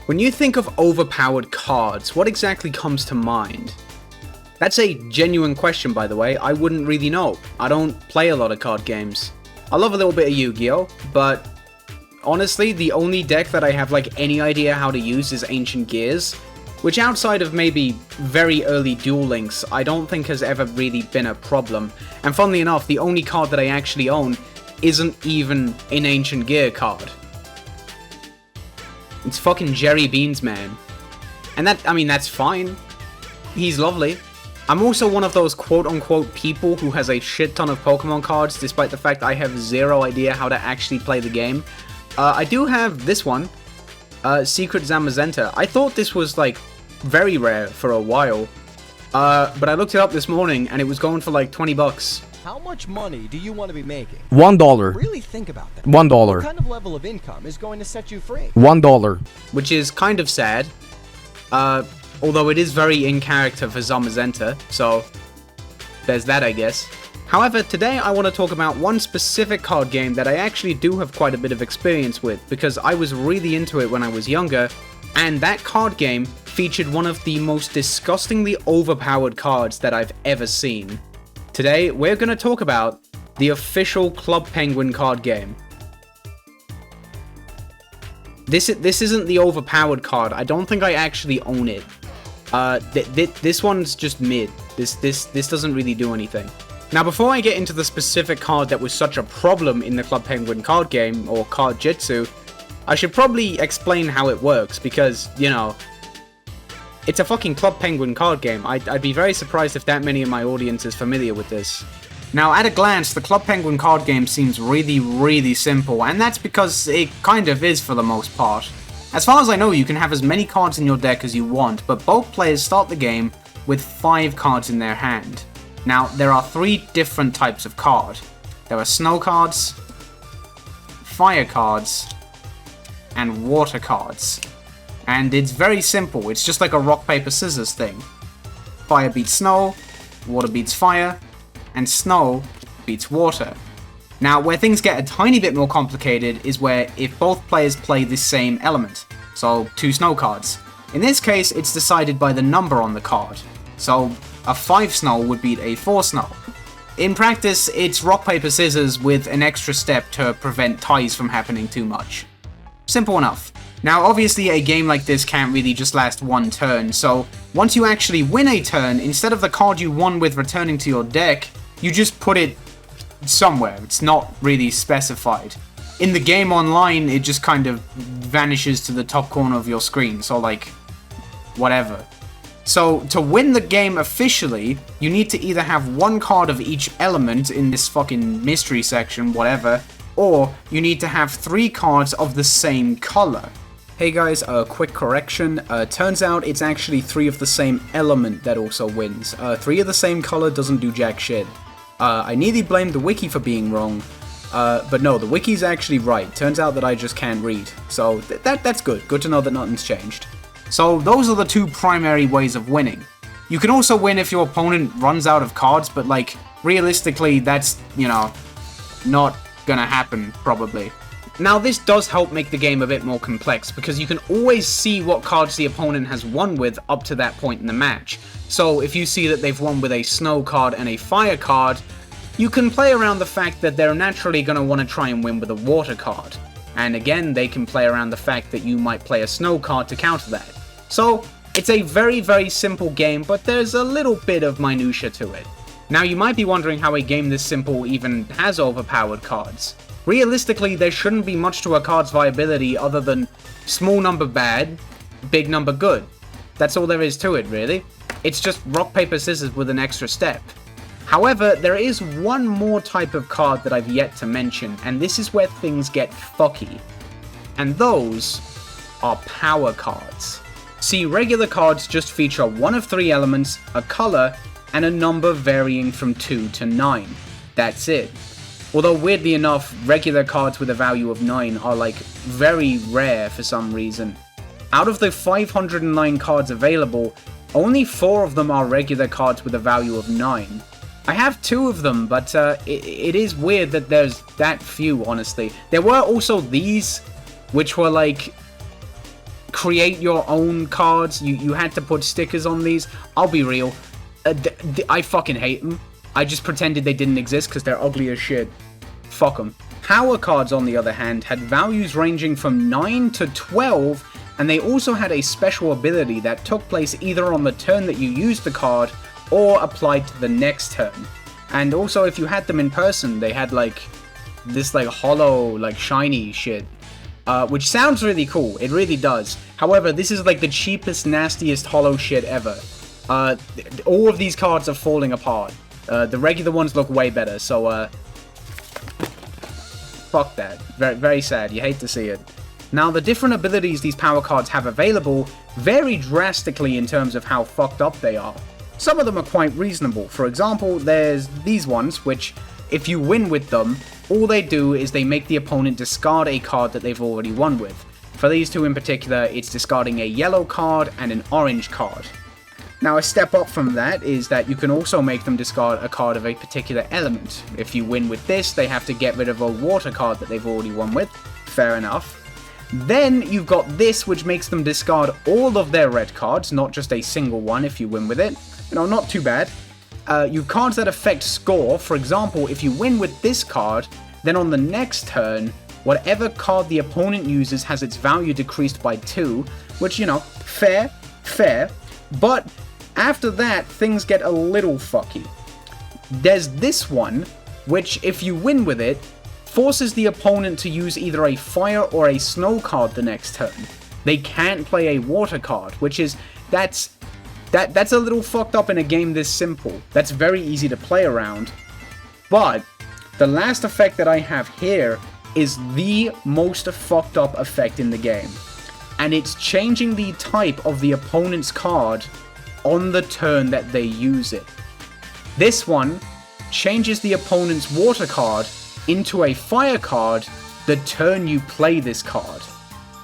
When you think of overpowered cards, what exactly comes to mind? That's a genuine question, by the way. I wouldn't really know. I don't play a lot of card games. I love a little bit of Yu-Gi-Oh, but honestly, the only deck that I have like any idea how to use is Ancient Gears, which outside of maybe very early Duel Links, I don't think has ever really been a problem. And funnily enough, the only card that I actually own isn't even an Ancient Gear card. It's fucking Jerry Beans, man. And that's fine. He's lovely. I'm also one of those quote-unquote people who has a shit ton of Pokemon cards, despite the fact I have zero idea how to actually play the game. I do have this one, Secret Zamazenta. I thought this was, like, very rare for a while. But I looked it up this morning, and it was going for, like, 20 bucks. How much money do you want to be making? $1. Really think about that. $1. What kind of level of income is going to set you free? $1. Which is kind of sad. Although it is very in character for Zamazenta, so there's that, I guess. However, today I want to talk about one specific card game that I actually do have quite a bit of experience with, because I was really into it when I was younger, and that card game featured one of the most disgustingly overpowered cards that I've ever seen. Today, we're going to talk about the official Club Penguin card game. This isn't the overpowered card. I don't think I actually own it. This one's just mid. This doesn't really do anything. Now, before I get into the specific card that was such a problem in the Club Penguin card game, or Card-Jitsu, I should probably explain how it works, because, you know, it's a fucking Club Penguin card game. I'd be very surprised if that many of my audience is familiar with this. Now, at a glance, the Club Penguin card game seems really, really simple, and that's because it kind of is for the most part. As far as I know, you can have as many cards in your deck as you want, but both players start the game with 5 cards in their hand. Now, there are 3 different types of card. There are snow cards, fire cards, and water cards. And it's very simple. It's just like a rock, paper, scissors thing. Fire beats snow, water beats fire, and snow beats water. Now, where things get a tiny bit more complicated is where if both players play the same element. So, 2 snow cards. In this case, it's decided by the number on the card. So, a 5 snow would beat a 4 snow. In practice, it's rock, paper, scissors with an extra step to prevent ties from happening too much. Simple enough. Now, obviously, a game like this can't really just last one turn, so once you actually win a turn, instead of the card you won with returning to your deck, you just put it somewhere. It's not really specified. In the game online, it just kind of vanishes to the top corner of your screen, so like, whatever. So, to win the game officially, you need to either have 1 card of each element in this fucking mystery section, whatever, or you need to have 3 cards of the same color. Hey guys, a quick correction. Turns out it's actually 3 of the same element that also wins. 3 of the same color doesn't do jack shit. I nearly blamed the wiki for being wrong, but no, the wiki's actually right. Turns out that I just can't read. So that's good. Good to know that nothing's changed. So those are the 2 primary ways of winning. You can also win if your opponent runs out of cards, but like, realistically, that's, you know, not gonna happen, probably. Now, this does help make the game a bit more complex, because you can always see what cards the opponent has won with up to that point in the match. So, if you see that they've won with a snow card and a fire card, you can play around the fact that they're naturally going to want to try and win with a water card. And again, they can play around the fact that you might play a snow card to counter that. So, it's a very, very simple game, but there's a little bit of minutia to it. Now, you might be wondering how a game this simple even has overpowered cards. Realistically, there shouldn't be much to a card's viability other than small number bad, big number good. That's all there is to it, really. It's just rock, paper, scissors with an extra step. However, there is one more type of card that I've yet to mention, and this is where things get fucky. And those are power cards. See, regular cards just feature 1 of 3 elements, a color, and a number varying from 2 to 9. That's it. Although weirdly enough, regular cards with a value of 9 are like very rare for some reason. Out of the 509 cards available, only 4 of them are regular cards with a value of 9. I have 2 of them, but it is weird that there's that few, honestly. There were also these, which were like create your own cards. You had to put stickers on these. I'll be real. I fucking hate them. I just pretended they didn't exist because they're ugly as shit. Fuck them. Power cards, on the other hand, had values ranging from 9 to 12, and they also had a special ability that took place either on the turn that you used the card or applied to the next turn. And also, if you had them in person, they had like this like hollow, like shiny shit, which sounds really cool. It really does. However, this is like the cheapest, nastiest hollow shit ever. All of these cards are falling apart. The regular ones look way better, so fuck that. Very, very sad. You hate to see it. Now, the different abilities these power cards have available vary drastically in terms of how fucked up they are. Some of them are quite reasonable. For example, there's these ones, which, if you win with them, all they do is they make the opponent discard a card that they've already won with. For these two in particular, it's discarding a yellow card and an orange card. Now, a step up from that is that you can also make them discard a card of a particular element. If you win with this, they have to get rid of a water card that they've already won with. Fair enough. Then you've got this, which makes them discard all of their red cards, not just a single one if you win with it. You know, not too bad. You've cards that affect score. For example, if you win with this card, then on the next turn, whatever card the opponent uses has its value decreased by 2, which, you know, fair. But after that, things get a little fucky. There's this one, which, if you win with it, forces the opponent to use either a fire or a snow card the next turn. They can't play a water card, which is, that's a little fucked up in a game this simple. That's very easy to play around. But the last effect that I have here is the most fucked up effect in the game. And it's changing the type of the opponent's card on the turn that they use it. This one changes the opponent's water card into a fire card the turn you play this card.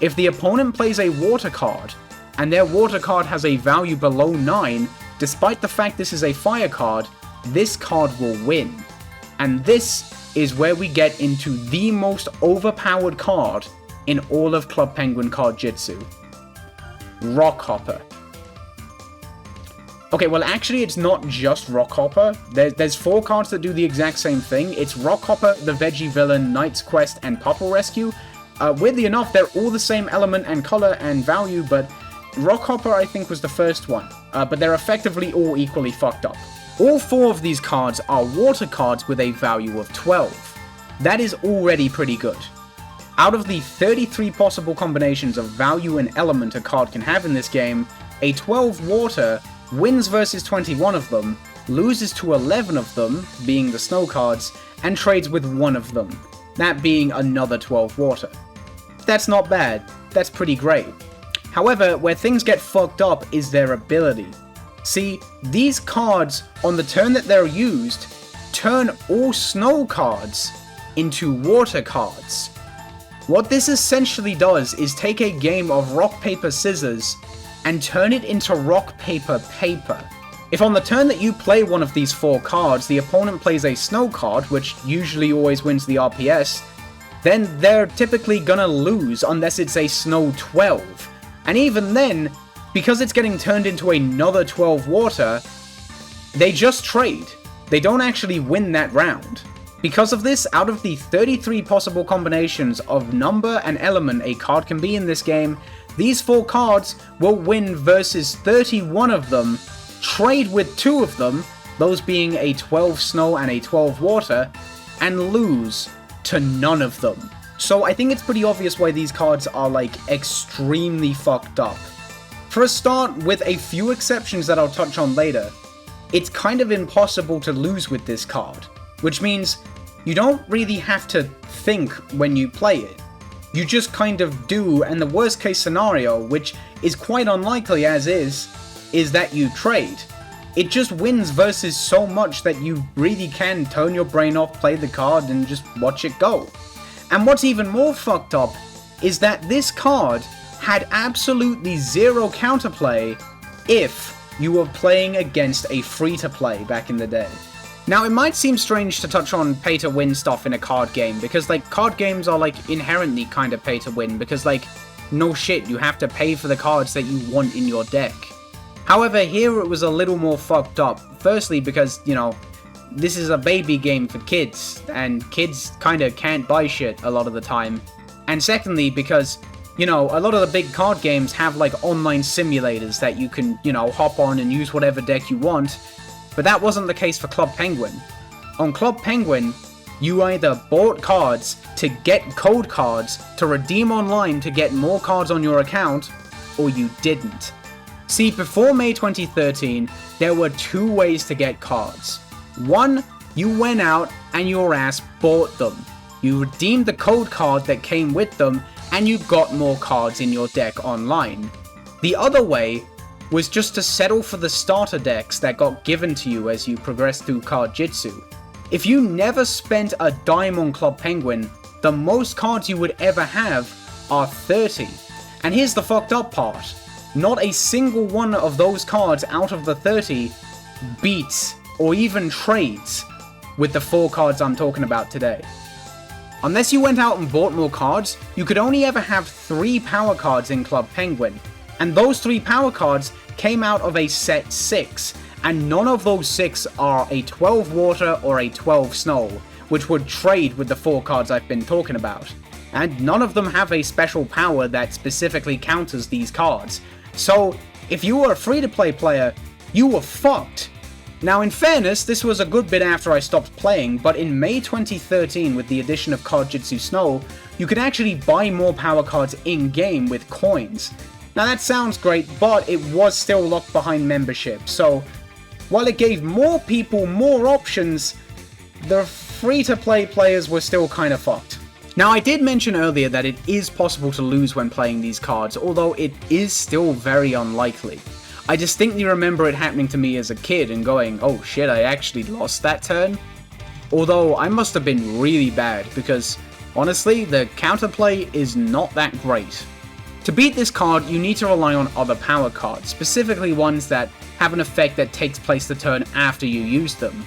If the opponent plays a water card, and their water card has a value below 9, despite the fact this is a fire card, this card will win. And this is where we get into the most overpowered card in all of Club Penguin Card-Jitsu. Rockhopper. Okay, well actually it's not just Rockhopper. There's 4 cards that do the exact same thing. It's Rockhopper, the Veggie Villain, Knight's Quest, and Puppet Rescue. Weirdly enough, they're all the same element and color and value, but Rockhopper I think was the first one. But they're effectively all equally fucked up. All 4 of these cards are water cards with a value of 12. That is already pretty good. Out of the 33 possible combinations of value and element a card can have in this game, a 12 water wins versus 21 of them, loses to 11 of them, being the snow cards, and trades with 1 of them, that being another 12 water. That's not bad, that's pretty great. However, where things get fucked up is their ability. See, these cards, on the turn that they're used, turn all snow cards into water cards. What this essentially does is take a game of rock, paper, scissors and turn it into rock, paper, paper. If on the turn that you play one of these 4 cards, the opponent plays a snow card, which usually always wins the RPS, then they're typically gonna lose unless it's a snow 12. And even then, because it's getting turned into another 12 water, they just trade. They don't actually win that round. Because of this, out of the 33 possible combinations of number and element a card can be in this game, these 4 cards will win versus 31 of them, trade with 2 of them, those being a 12 snow and a 12 water, and lose to none of them. So I think it's pretty obvious why these cards are like extremely fucked up. For a start, with a few exceptions that I'll touch on later, it's kind of impossible to lose with this card, which means you don't really have to think when you play it. You just kind of do, and the worst case scenario, which is quite unlikely as is that you trade. It just wins versus so much that you really can turn your brain off, play the card, and just watch it go. And what's even more fucked up is that this card had absolutely zero counterplay if you were playing against a free-to-play back in the day. Now, it might seem strange to touch on pay-to-win stuff in a card game, because, like, card games are, like, inherently kind of pay-to-win, because, like, no shit, you have to pay for the cards that you want in your deck. However, here it was a little more fucked up. Firstly, because, you know, this is a baby game for kids, and kids kinda can't buy shit a lot of the time. And secondly, because, you know, a lot of the big card games have like online simulators that you can, you know, hop on and use whatever deck you want, but that wasn't the case for Club Penguin. On Club Penguin, you either bought cards to get code cards to redeem online to get more cards on your account, or you didn't. See, before May 2013, there were two ways to get cards. One, you went out and your ass bought them. You redeemed the code card that came with them, and you got more cards in your deck online. The other way was just to settle for the starter decks that got given to you as you progressed through Card-Jitsu. If you never spent a dime on Club Penguin, the most cards you would ever have are 30. And here's the fucked up part. Not a single one of those cards out of the 30 beats or even trades with the 4 cards I'm talking about today. Unless you went out and bought more cards, you could only ever have 3 power cards in Club Penguin. And those 3 power cards came out of a set 6, and none of those 6 are a 12 water or a 12 snow, which would trade with the 4 cards I've been talking about. And none of them have a special power that specifically counters these cards. So, if you were a free-to-play player, you were fucked. Now, in fairness, this was a good bit after I stopped playing, but in May 2013, with the addition of Card-Jitsu Snow, you could actually buy more power cards in-game with coins. Now, that sounds great, but it was still locked behind membership, so while it gave more people more options, the free-to-play players were still kinda fucked. Now, I did mention earlier that it is possible to lose when playing these cards, although it is still very unlikely. I distinctly remember it happening to me as a kid and going, oh shit, I actually lost that turn. Although, I must have been really bad, because honestly, the counterplay is not that great. To beat this card, you need to rely on other power cards, specifically ones that have an effect that takes place the turn after you use them.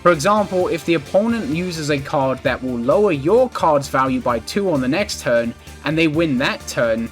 For example, if the opponent uses a card that will lower your card's value by 2 on the next turn, and they win that turn,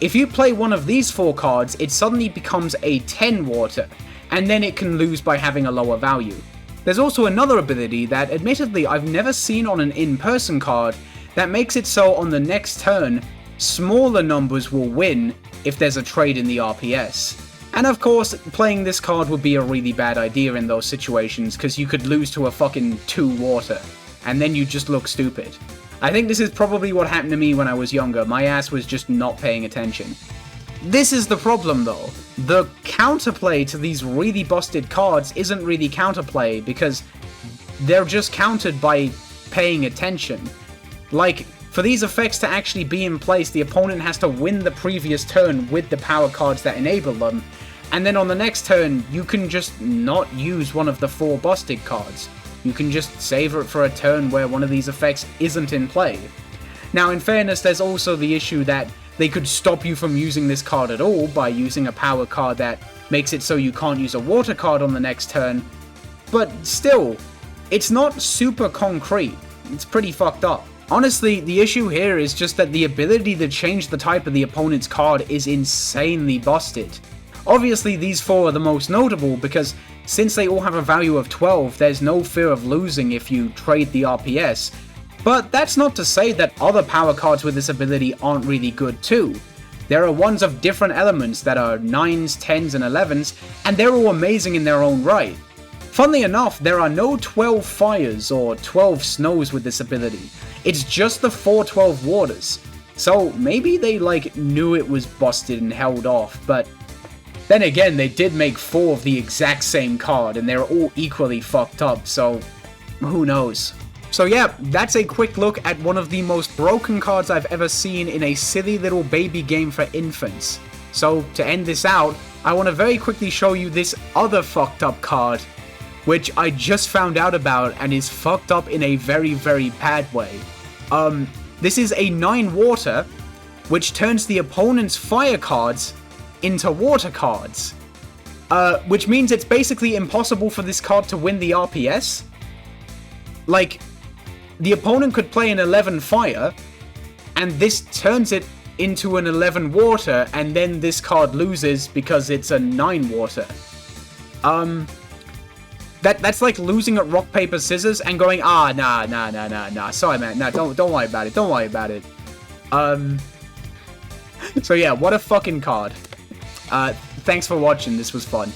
if you play one of these 4 cards, it suddenly becomes a 10 water, and then it can lose by having a lower value. There's also another ability that admittedly I've never seen on an in-person card that makes it so on the next turn, smaller numbers will win if there's a trade in the RPS. And of course, playing this card would be a really bad idea in those situations, because you could lose to a fucking 2 water, and then you just look stupid. I think this is probably what happened to me when I was younger. My ass was just not paying attention. This is the problem though. The counterplay to these really busted cards isn't really counterplay, because they're just countered by paying attention. Like, for these effects to actually be in place, the opponent has to win the previous turn with the power cards that enable them, and then on the next turn, you can just not use one of the 4 busted cards. You can just save it for a turn where one of these effects isn't in play. Now, in fairness, there's also the issue that they could stop you from using this card at all by using a power card that makes it so you can't use a water card on the next turn, but still, it's not super concrete. It's pretty fucked up. Honestly, the issue here is just that the ability to change the type of the opponent's card is insanely busted. Obviously, these 4 are the most notable because since they all have a value of 12, there's no fear of losing if you trade the RPS. But that's not to say that other power cards with this ability aren't really good too. There are ones of different elements that are 9s, 10s, and 11s, and they're all amazing in their own right. Funnily enough, there are no 12 fires or 12 snows with this ability. It's just the 4 12 waters. So maybe they knew it was busted and held off, but then again, they did make 4 of the exact same card and they're all equally fucked up, so who knows. So yeah, that's a quick look at one of the most broken cards I've ever seen in a silly little baby game for infants. So to end this out, I want to very quickly show you this other fucked up card, which I just found out about and is fucked up in a very, very bad way. This is a 9 water, which turns the opponent's fire cards into water cards. Which means it's basically impossible for this card to win the RPS. Like, the opponent could play an 11 fire, and this turns it into an 11 water, and then this card loses because it's a 9 water. That's like losing at rock, paper, scissors and going, nah. Sorry, man. Nah, don't worry about it. Don't worry about it. So yeah, what a fucking card. Thanks for watching. This was fun.